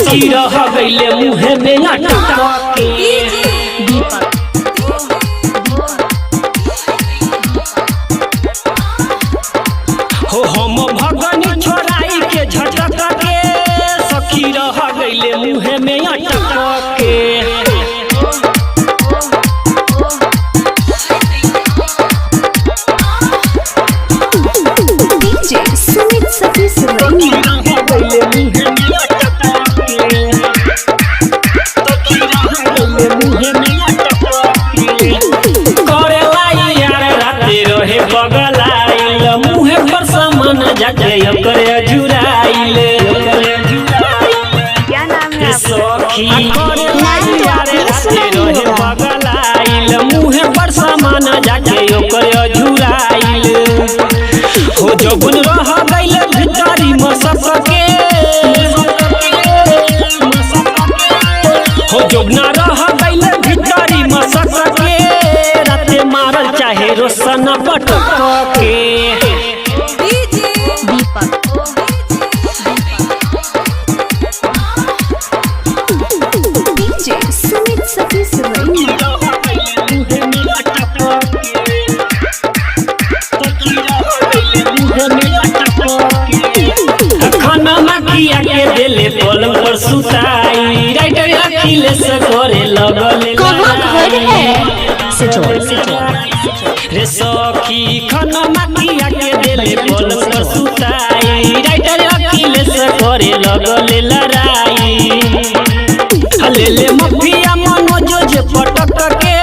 सखी रह गईले मुहे में अटक के। हो हम भगनी छोड़ाई के झटक के सखी रह गईले मुहे में अटक के। क्या नाम है सखी बगलाइल मुहे पर सामान जाके अजुराइल हो जबुन रह गइल भितरी मसक के। हो जबना रह गइल भितरी मसक के राते मारल चाहे रोशन पटक के। किया के देले पलंग पर सुताई राइटर अखिलेश करे लगले रे सखी खनमा किया के देले पलंग पर सुताई राइटर अखिलेश करे लगले लड़ाई। हलेले मफिया मनोज जे पटक के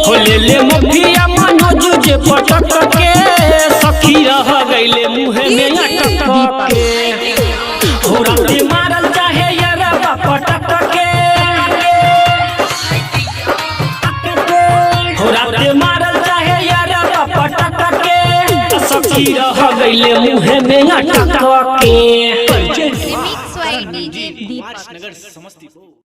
होलेले मफिया मनोज जे पटक के सखी रह गईले मुहे में अटक के। हो राते मारल चाहे यारा पटक के। हो राते मारल चाहे यारा पटक के सखी रह गईले मुहे में अटक के। Mix by DJ Deepak.